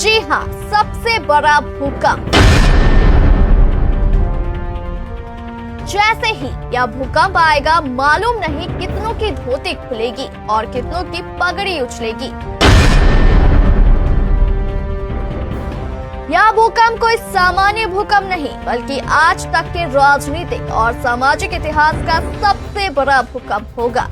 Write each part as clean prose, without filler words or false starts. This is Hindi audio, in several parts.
जी हाँ, सबसे बड़ा भूकंप। जैसे ही यह भूकंप आएगा, मालूम नहीं कितनों की धोती खुलेगी और कितनों की पगड़ी उछलेगी। यह भूकंप कोई सामान्य भूकंप नहीं, बल्कि आज तक के राजनीतिक और सामाजिक इतिहास का सबसे बड़ा भूकंप होगा।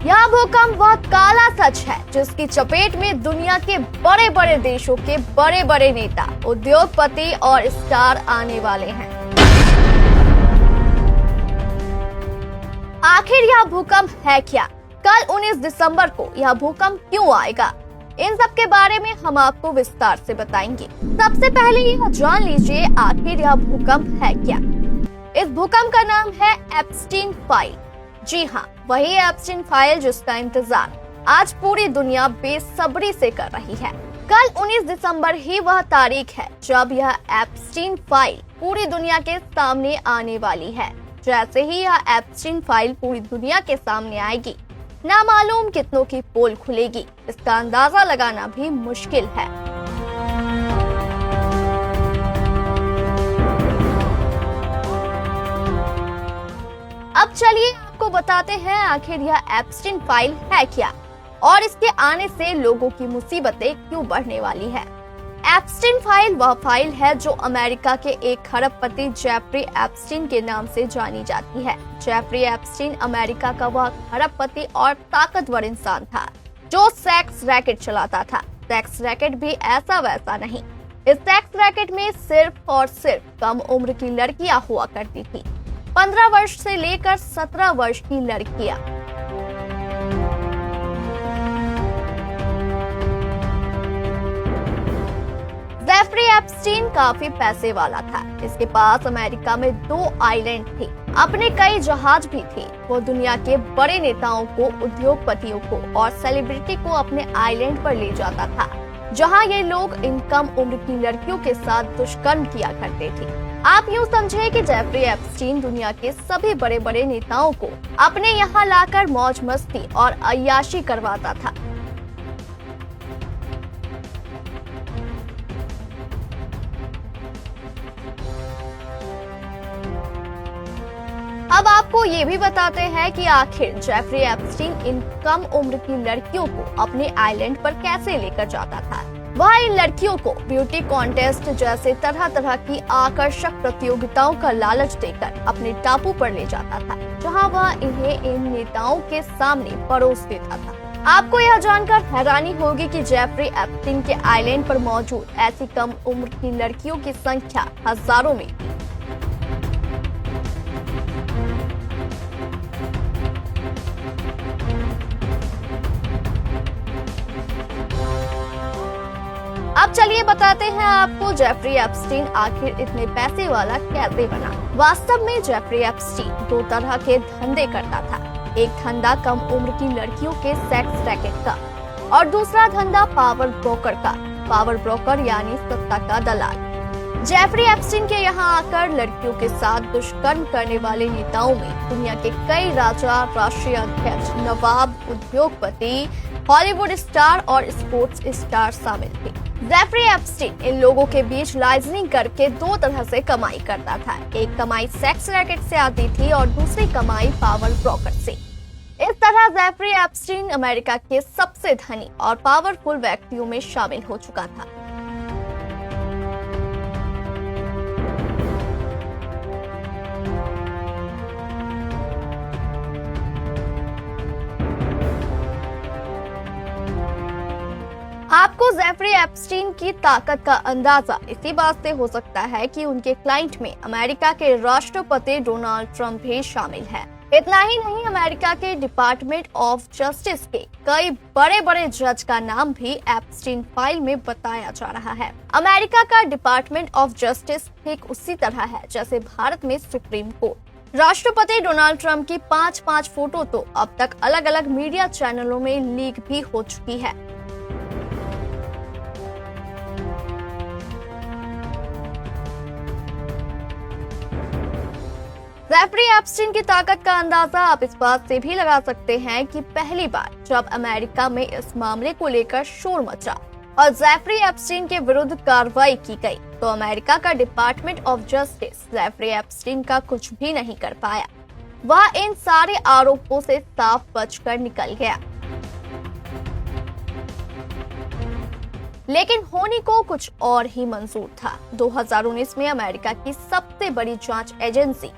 यह भूकंप वह काला सच है जिसकी चपेट में दुनिया के बड़े बड़े देशों के बड़े बड़े नेता, उद्योगपति और स्टार आने वाले हैं। आखिर यह भूकंप है क्या? कल 19 दिसंबर को यह भूकंप क्यों आएगा? इन सब के बारे में हम आपको विस्तार से बताएंगे। सबसे पहले यह जान लीजिए, आखिर यह भूकंप है क्या। इस भूकंप का नाम है एप्स्टीन फाइल। जी हाँ, वही एप्स्टीन फाइल जिसका इंतजार आज पूरी दुनिया बेसब्री से कर रही है। कल 19 दिसंबर ही वह तारीख है जब यह एप्स्टीन फाइल पूरी दुनिया के सामने आने वाली है। जैसे ही यह एप्स्टीन फाइल पूरी दुनिया के सामने आएगी, नामालूम कितनों की पोल खुलेगी, इसका अंदाजा लगाना भी मुश्किल है। अब चलिए आपको बताते हैं आखिर यह एप्स्टीन फाइल है क्या और इसके आने से लोगों की मुसीबतें क्यों बढ़ने वाली है। एप्स्टीन फाइल वह फाइल है जो अमेरिका के एक खरबपति जेफरी एप्स्टीन के नाम से जानी जाती है। जेफरी एप्स्टीन अमेरिका का वह खरबपति और ताकतवर इंसान था जो सेक्स रैकेट चलाता था। सेक्स रैकेट भी ऐसा वैसा नहीं, इस सेक्स रैकेट में सिर्फ और सिर्फ कम उम्र की लड़कियां हुआ करती थी, 15 वर्ष से लेकर 17 वर्ष की लड़कियां। जेफरी एप्स्टीन काफी पैसे वाला था। इसके पास अमेरिका में 2 आइलैंड थे, अपने कई जहाज भी थे। वो दुनिया के बड़े नेताओं को, उद्योगपतियों को और सेलिब्रिटी को अपने आइलैंड पर ले जाता था, जहां ये लोग इन कम उम्र की लड़कियों के साथ दुष्कर्म किया करते थे। आप यूं समझे कि जेफरी एप्स्टीन दुनिया के सभी बड़े बड़े नेताओं को अपने यहाँ लाकर मौज मस्ती और अय्याशी करवाता था। अब आपको ये भी बताते हैं कि आखिर जेफरी एप्स्टीन इन कम उम्र की लड़कियों को अपने आइलैंड पर कैसे लेकर जाता था। वह इन लड़कियों को ब्यूटी कॉन्टेस्ट जैसे तरह तरह की आकर्षक प्रतियोगिताओं का लालच देकर अपने टापू पर ले जाता था, जहां वह इन्हें इन नेताओं के सामने परोस देता था। आपको यह जानकर हैरानी होगी कि जेफरी एप्स्टीन के आइलैंड पर मौजूद ऐसी कम उम्र की लड़कियों की संख्या हजारों में थी। अब चलिए बताते हैं आपको जेफरी एप्स्टीन आखिर इतने पैसे वाला कैसे बना। वास्तव में जेफरी एप्स्टीन 2 तरह के धंधे करता था। एक धंधा कम उम्र की लड़कियों के सेक्स रैकेट का और दूसरा धंधा पावर ब्रोकर का। पावर ब्रोकर यानी सत्ता का दलाल। जेफरी एप्स्टीन के यहाँ आकर लड़कियों के साथ दुष्कर्म करने वाले नेताओं में दुनिया के कई राजा, राष्ट्रीय अध्यक्ष, नवाब, उद्योगपति, हॉलीवुड स्टार और स्पोर्ट्स स्टार शामिल थे। जेफरी एप्स्टीन इन लोगों के बीच लाइजनिंग करके 2 तरह से कमाई करता था। एक कमाई सेक्स रैकेट से आती थी और दूसरी कमाई पावर ब्रोकर से। इस तरह जेफरी एप्स्टीन अमेरिका के सबसे धनी और पावरफुल व्यक्तियों में शामिल हो चुका था। आपको जेफरी एप्स्टीन की ताकत का अंदाजा इसी बात से हो सकता है कि उनके क्लाइंट में अमेरिका के राष्ट्रपति डोनाल्ड ट्रंप भी शामिल है। इतना ही नहीं, अमेरिका के डिपार्टमेंट ऑफ जस्टिस के कई बड़े बड़े जज का नाम भी एप्स्टीन फाइल में बताया जा रहा है। अमेरिका का डिपार्टमेंट ऑफ जस्टिस ठीक उसी तरह है जैसे भारत में सुप्रीम कोर्ट। राष्ट्रपति डोनाल्ड ट्रंप की 5-5 फोटो तो अब तक अलग अलग मीडिया चैनलों में लीक भी हो चुकी है। जेफरी एप्स्टीन की ताकत का अंदाजा आप इस बात से भी लगा सकते हैं कि पहली बार जब अमेरिका में इस मामले को लेकर शोर मचा और जेफरी एप्स्टीन के विरुद्ध कार्रवाई की गई, तो अमेरिका का department of justice Jeffrey Epstein का कुछ भी नहीं कर पाया। वह इन सारे आरोपों से साफ बचकर निकल गया। लेकिन होनी को कुछ और ही मंजूर था। 2019 में अमेरिका की सबसे बड़ी जांच एजेंसी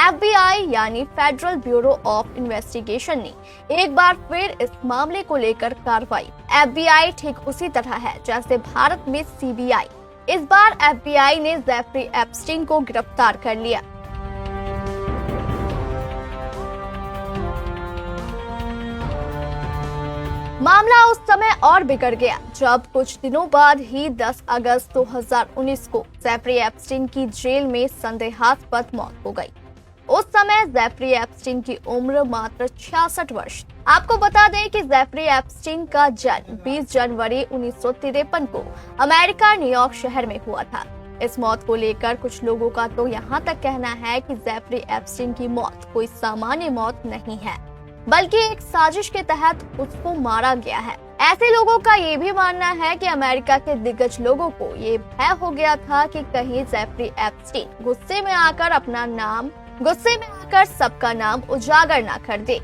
FBI यानी फेडरल ब्यूरो ऑफ इन्वेस्टिगेशन ने एक बार फिर इस मामले को लेकर कार्रवाई। FBI ठीक उसी तरह है जैसे भारत में CBI। इस बार FBI ने जेफरी एप्स्टीन को गिरफ्तार कर लिया। मामला उस समय और बिगड़ गया जब कुछ दिनों बाद ही 10 अगस्त 2019 को जेफरी एप्स्टीन की जेल में संदेहास्पद मौत हो गई। उस समय जेफरी एप्स्टीन की उम्र मात्र 66 वर्ष। आपको बता दें कि जेफरी एप्स्टीन का जन्म 20 जनवरी 1953 को अमेरिका न्यूयॉर्क शहर में हुआ था। इस मौत को लेकर कुछ लोगों का तो यहाँ तक कहना है कि जेफरी एप्स्टीन की मौत कोई सामान्य मौत नहीं है, बल्कि एक साजिश के तहत उसको मारा गया है। ऐसे लोगों का ये भी मानना है कि अमेरिका के दिग्गज लोगों को ये भय हो गया था कि कहीं जेफरी एप्स्टीन गुस्से में आकर सबका नाम उजागर ना कर दे।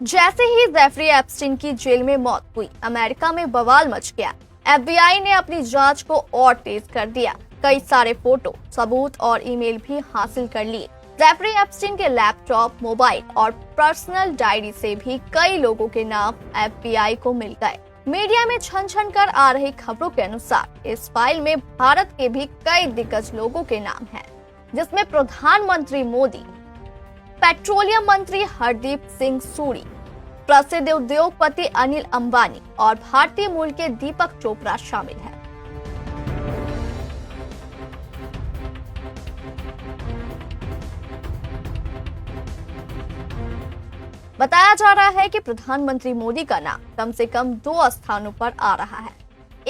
जैसे ही जेफरी एप्स्टीन की जेल में मौत हुई, अमेरिका में बवाल मच गया। FBI ने अपनी जांच को और तेज कर दिया। कई सारे फोटो, सबूत और ईमेल भी हासिल कर लिए। जेफरी एप्स्टीन के लैपटॉप, मोबाइल और पर्सनल डायरी से भी कई लोगों के नाम FBI को मिल गए। मीडिया में छन छन कर आ रही खबरों के अनुसार इस फाइल में भारत के भी कई दिग्गज लोगों के नाम हैं, जिसमें प्रधानमंत्री मोदी, पेट्रोलियम मंत्री हरदीप सिंह सूरी, प्रसिद्ध उद्योगपति अनिल अंबानी और भारतीय मूल के दीपक चोपड़ा शामिल हैं। बताया जा रहा है कि प्रधानमंत्री मोदी का नाम कम से कम 2 स्थानों पर आ रहा है।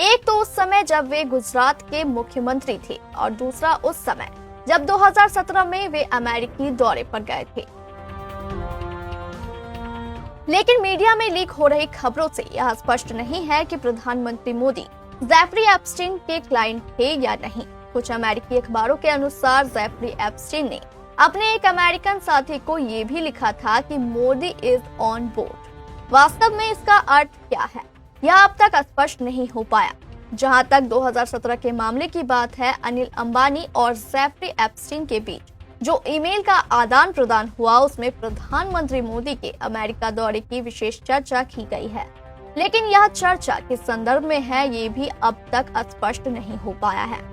एक तो उस समय जब वे गुजरात के मुख्यमंत्री थे और दूसरा उस समय जब 2017 में वे अमेरिकी दौरे पर गए थे। लेकिन मीडिया में लीक हो रही खबरों से यह स्पष्ट नहीं है कि प्रधानमंत्री मोदी जेफरी एप्स्टीन के क्लाइंट थे या नहीं। कुछ अमेरिकी अखबारों के अनुसार जेफरी एप्स्टीन ने अपने एक अमेरिकन साथी को ये भी लिखा था कि मोदी इज ऑन बोर्ड। वास्तव में इसका अर्थ क्या है, यह अब तक स्पष्ट नहीं हो पाया। जहां तक 2017 के मामले की बात है, अनिल अंबानी और जेफरी एप्स्टीन के बीच जो ईमेल का आदान प्रदान हुआ, उसमें प्रधानमंत्री मोदी के अमेरिका दौरे की विशेष चर्चा की गई है। लेकिन यह चर्चा किस संदर्भ में है, ये भी अब तक स्पष्ट नहीं हो पाया है।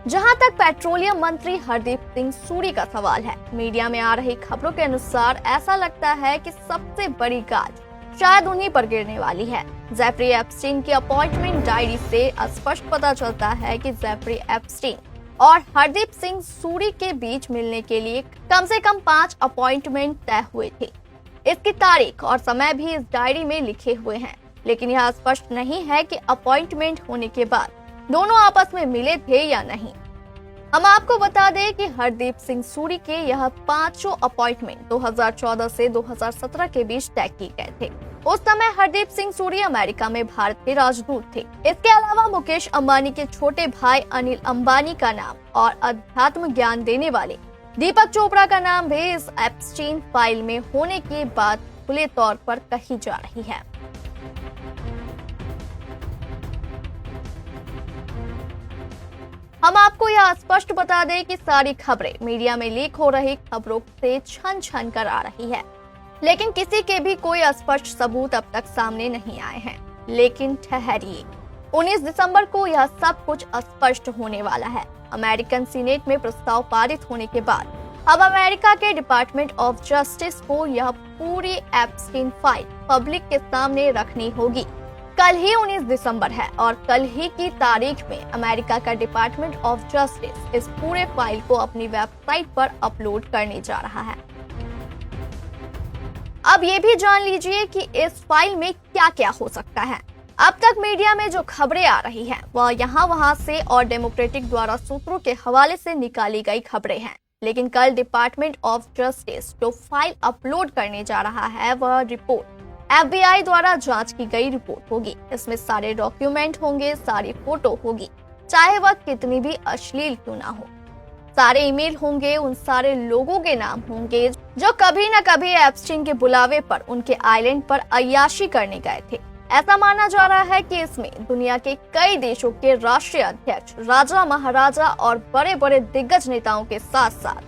जहां तक पेट्रोलियम मंत्री हरदीप सिंह सूरी का सवाल है, मीडिया में आ रही खबरों के अनुसार ऐसा लगता है कि सबसे बड़ी गाज शायद उन्हीं पर गिरने वाली है। जेफरी एप्स्टीन की अपॉइंटमेंट डायरी से स्पष्ट पता चलता है कि जेफरी एप्स्टीन और हरदीप सिंह सूरी के बीच मिलने के लिए कम से कम 5 अपॉइंटमेंट तय हुए थे। इसकी तारीख और समय भी इस डायरी में लिखे हुए हैं, लेकिन यह स्पष्ट नहीं है कि अपॉइंटमेंट होने के बाद दोनों आपस में मिले थे या नहीं। हम आपको बता दें कि हरदीप सिंह सूरी के यह 5 अपॉइंटमेंट 2014 से 2017 के बीच तय किए गए थे। उस समय हरदीप सिंह सूरी अमेरिका में भारत के राजदूत थे। इसके अलावा मुकेश अंबानी के छोटे भाई अनिल अंबानी का नाम और अध्यात्म ज्ञान देने वाले दीपक चोपड़ा का नाम भी इस एप्स्टीन फाइल में होने के बाद खुले तौर पर कही जा रही है। हम आपको यह स्पष्ट बता दें कि सारी खबरें मीडिया में लीक हो रही खबरों से छन छन कर आ रही है, लेकिन किसी के भी कोई स्पष्ट सबूत अब तक सामने नहीं आए हैं। लेकिन ठहरिए, 19 दिसंबर को यह सब कुछ स्पष्ट होने वाला है। अमेरिकन सीनेट में प्रस्ताव पारित होने के बाद अब अमेरिका के डिपार्टमेंट ऑफ जस्टिस को यह पूरी एप्स्टीन फाइल पब्लिक के सामने रखनी होगी। कल ही 19 दिसंबर है और कल ही की तारीख में अमेरिका का डिपार्टमेंट ऑफ जस्टिस इस पूरे फाइल को अपनी वेबसाइट पर अपलोड करने जा रहा है। अब ये भी जान लीजिए कि इस फाइल में क्या क्या हो सकता है। अब तक मीडिया में जो खबरें आ रही हैं, वह यहाँ वहां से और डेमोक्रेटिक द्वारा सूत्रों के हवाले से निकाली गई खबरें हैं। लेकिन कल डिपार्टमेंट ऑफ जस्टिस जो फाइल अपलोड करने जा रहा है, वह रिपोर्ट FBI द्वारा जांच की गई रिपोर्ट होगी। इसमें सारे डॉक्यूमेंट होंगे, सारी फोटो होगी, चाहे वह कितनी भी अश्लील क्यों ना हो। सारे ईमेल होंगे, उन सारे लोगों के नाम होंगे जो कभी न कभी एप्स्टीन के बुलावे पर उनके आइलैंड पर अय्याशी करने गए थे। ऐसा माना जा रहा है कि इसमें दुनिया के कई देशों के राष्ट्रीय अध्यक्ष, राजा, महाराजा और बड़े बड़े दिग्गज नेताओं के साथ साथ